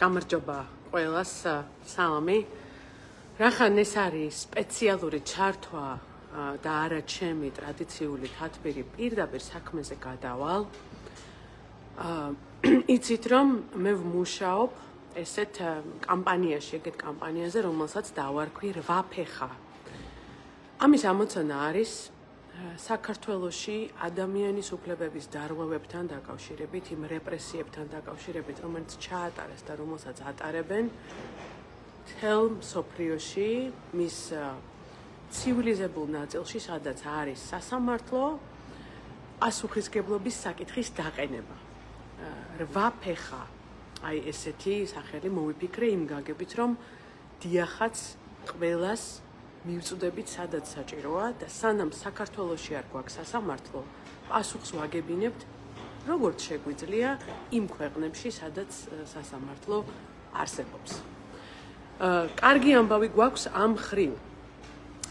გამარჯობა ყველას, სალამი. რახან ეს არის სპეციალური ჩართვა და არა ჩემი ტრადიციული თათბირი პირდაპირ საქმეზე გადავალ. იცით რომ მე ვმუშაობ ესეთ კამპანიაში, ეგეთ კამპანიაზე, რომელსაც დავარქვი 8 ფეხა. ამის ამოცანა არის საქართველოში ადამიანის უფლებების დარღვევებთან დაკავშირებით, იმ რეპრესიებთან დაკავშირებით, რომელიც ჩაატარეს და რომელსაც ატარებენ მთელ მსოფლიოში, მის ცივილიზებულ ნაწილში, სადაც არის სასამართლო, პასუხისმგებლობის საკითხის დაყენება. 8 ფეხა. აი ესეთი სახელი მოვიფიქრე იმ გაგებით, რომ დიახაც ყველას მივწვდებით, სადაც საჭიროა და სანამ საქართველოში არ გვაქვს სასამართლო, პასუხს ვაგებინებთ, როგორც შეგვიძლია იმ ქვეყნებში, სადაც სასამართლო არსებობს. კარგი ამბავი გვაქვს ამ მხრივ.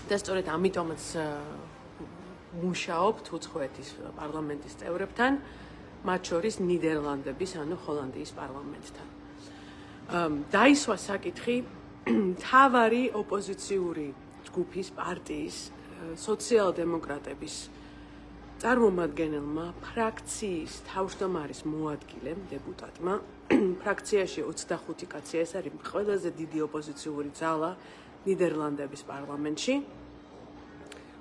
და სწორედ ამიტომაც მუშაობთ უცხოეთის პარლამენტის წევრებთან, მათ შორის ნიდერლანდების, ანუ ჰოლანდიის პარლამენტთან. დაისვა საკითხი მთავარი ოპოზიციური ჯგუფის პარტიის სოციალ-დემოკრატების წარმომადგენელმა ფრაქციის თავმჯდომარის მოადგილემ დეპუტატმა ფრაქციაში 25 კაცია, ეს არის ყველაზე დიდი ოპოზიციური ძალა ნიდერლანდების პარლამენტში,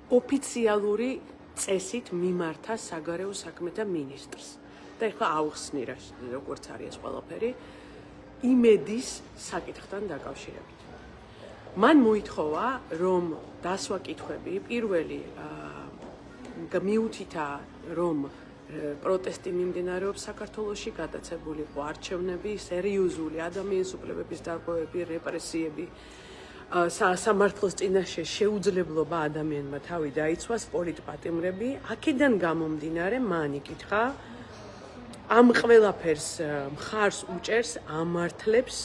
ოფიციალური წესით მიმართა საგარეო საქმეთა მინისტრს. და ეხლა ავხსნი რა, როგორც არის ეს ყველაფერი, იმედის საკითხთან დაკავშირებით. მან მოითხოვა, რომ დასვა კითხვები, პირველი მიუთითა, რომ პროტესტი მიმდინარეობს საქართველოში, გადაცებული იყო არჩევნები, სერიოზული ადამიანის უფლებების დარღვევები, რეპრესიები, სამართლოს წინაშე შეუძლებლობა ადამიანმა თავი დაიცვას, პოლიტპატიმრები. აქედან გამომდინარე, მან იკითხა, ამ ყველაფერს მხარს უჭერს, ამართლებს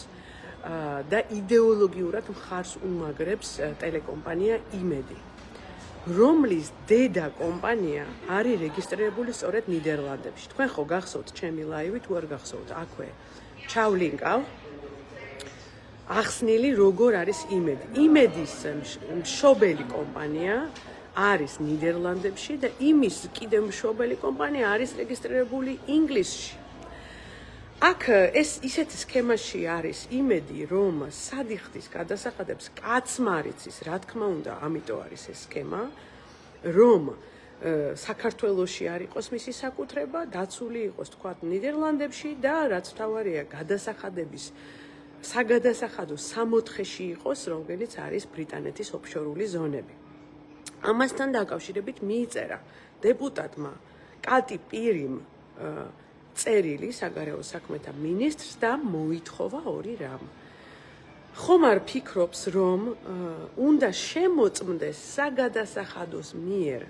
და იდეოლოგიურად მხარს უმაგრებს ტელეკომპანია იმედი, რომლის დედა კომპანია არის რეგისტრირებული სწორედ ნიდერლანდებში. თქვენ ხო გახსოვთ ჩემი ლაივი, თუ არ გახსოვთ, აქვე ჩავლინკავ ახსნილი როგორ არის იმედი. იმედის მშობელი კომპანია არის ნიდერლანდებში და იმის კიდევ მშობელი კომპანია არის რეგისტრირებული ინგლისში. აქ ეს ისეთი სქემაში არის იმედი, რომ სადიხდის გადასახადებს კაცმარიცის, რა თქმა უნდა, ამიტომ არის ეს სქემა, რომ საქართველოში არ იყოს მისი საკუთრება, დაცული იყოს თქვათ ნიდერლანდებში და რაც მთავარია, გადასახადების საგადასახადო 64-ში იყოს, რომელიც არის ბრიტანეთის ოფშორული ზონები. ამასთან დაკავშირებით მიიწერა დეპუტატმა კატი პირიმ წერილი საგარეო საქმეთა მინისტრს და მოითხოვა ორი რამ. ხომ არ ფიქრობს, რომ უნდა შემოწმდეს საგადასახადოს მიერ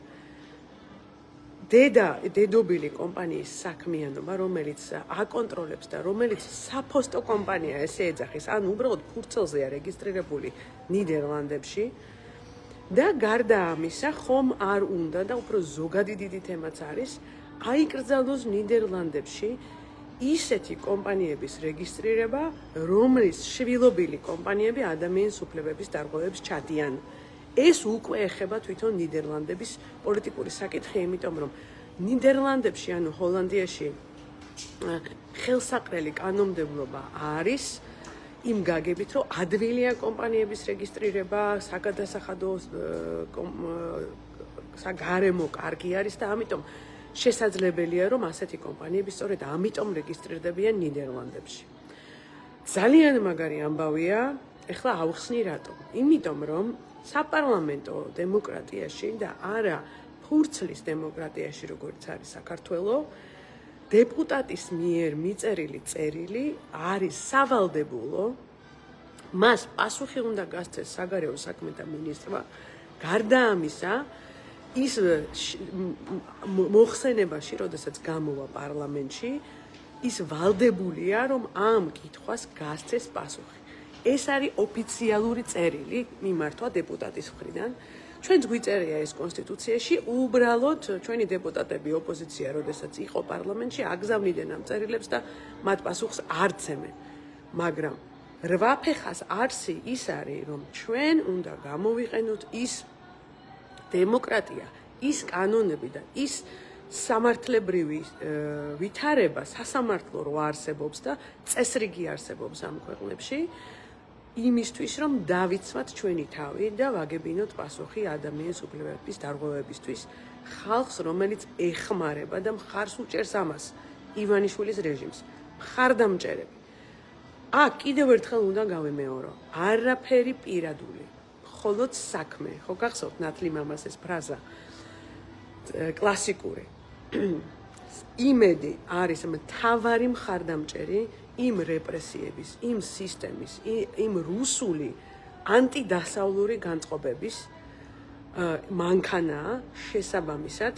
დედობილი კომპანიის საქმიანობა, რომელიც აკონტროლებს და რომელიც საფოსტო კომპანია ესე ეძახის, ანუ უბრალოდ ფურცელზეა რეგისტრირებული ნიდერლანდებში. და გარდა ამისა, ხომ არ უნდა და უფრო ზოგადი დიდი თემაც არის, აიკრძალოს ნიდერლანდებში ისეთი კომპანიების რეგისტრირება, რომლის შვილობილი კომპანიები ადამიანის უფლებების დარღვევებს ჩადიან. ეს უკვე ეხება თვითონ ნიდერლანდების პოლიტიკური საკითხი, იმიტომ რომ ნიდერლანდებში, ანუ ჰოლანდიაში ხელსაყრელი კანონმდებლობა არის იმ გაგებით, რომ ადვილია კომპანიების რეგისტრირება, საგადასახადო საგარემო კარგი არის და ამიტომ შესაძლებელია, რომ ასეთი კომპანიები სწორედ ამიტომ რეგისტრირდებიან ნიდერლანდებში. ძალიან მაგარი ამბავია, ეხლა ავხსნი რატომ. იმიტომ რომ საპარლამენტო დემოკრატიაში და არა ფურცლის დემოკრატიაში, როგორც არის საქართველო, დეპუტატის მიერ მიწერილი წერილი არის სავალდებულო, მას პასუხი უნდა გასცეს საგარეო საქმეთა მინისტრმა, გარდა ამისა, ის მოხსენებაში, როდესაც გამოვა პარლამენტში, ის ვალდებულია, რომ ამ კითხვას გასცეს პასუხი. ეს არის ოფიციალური წერილი მიმართვა დეპუტატის მხრიდან. ჩვენც გვიწერია ეს კონსტიტუციაში, უბრალოდ ჩვენი დეპუტატები ოპოზიცია, როდესაც იყო პარლამენტში, აგზავნიდნენ ამ წერილებს და მათ პასუხს არ ცემენ. მაგრამ 8 ფეხას არსი ის არის, რომ ჩვენ უნდა გამოვიყენოთ ის დემოკრატია, ის კანონები და ის სამართლებრივი ვითარება, სასამართლო რო არსებობს და წესრიგი არსებობს ამ ქვეყნებში, იმისთვის, რომ დავიცვათ ჩვენი თავი და ვაგებინოთ პასუხი ადამიანის უფლებების დარღვევებისთვის, ხალხს, რომელიც ეხმარება და მხარს უჭერს ამას, ივანიშვილის რეჟიმს, მხარდამჭერები. კიდევ ერთხელ უნდა გავიმეორო, არაფერი პირადული, მხოლოდ საქმე. ხო გახსოვთ ნათლი მამას ეს ფრაზა კლასიკური. იმედი არის მთავარი მხარდამჭერი იმ რეპრესიების, იმ სისტემის, იმ რუსული ანტიდასავლური განწყობების მანქანაა შესაბამისად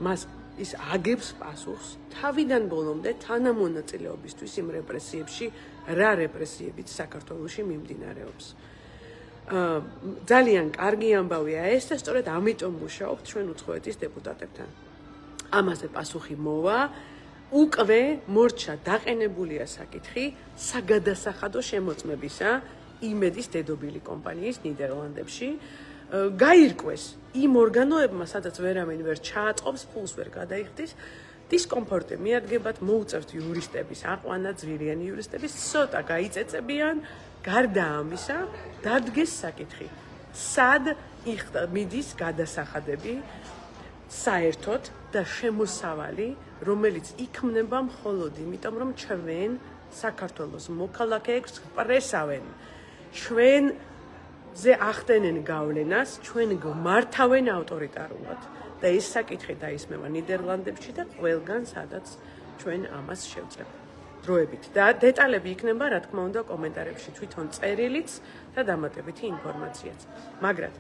მას ის აგებს პასუხს თავიდან ბოლომდე თანამონაწილეობისთვის იმ რეპრესიებში, რა რეპრესიებიც საქართველოში მიმდინარეობს. ძალიან კარგი ამბავია ეს და სწორედ ამიტომ მუშაობთ ჩვენ უცხოეთის დეპუტატებთან. ამაზე პასუხი მოვა, უკვე მორჩა დაყენებულია საკითხი საგადასახადო შემოწმებისა იმედის დედობილი კომპანიის ნიდერლანდებში. გაირკვეს იმ ორგანოებმა, სადაც ვერავინ ვერ ჩააწყობს, ფულს ვერ გადაიხდის, დისკომფორტი მიადგებათ, მოუწევთ იურისტების აყვანა, ძვირიანი იურისტების, ცოტა გაიწეწებიან, გარდა ამისა, დადგეს საკითხი. სად მიდის გადასახადები საერთოდ და შემოსავალი, რომელიც იქმნება მხოლოდ იმიტომ, რომ ჩვენ საქართველოს მოქალაქეებს პრესავენ, ჩვენზე ახდენენ გავლენას, ჩვენ გვმართავენ ავტორიტარულად და ეს საკითხი დაისმევა ნიდერლანდებში და ყველგან, სადაც ჩვენ ამას შევძლებთ. დროებით და დეტალები იქნება, რა თქმა უნდა, კომენტარებში თვითონ წერილიც და დამატებითი ინფორმაციაც. მაგრად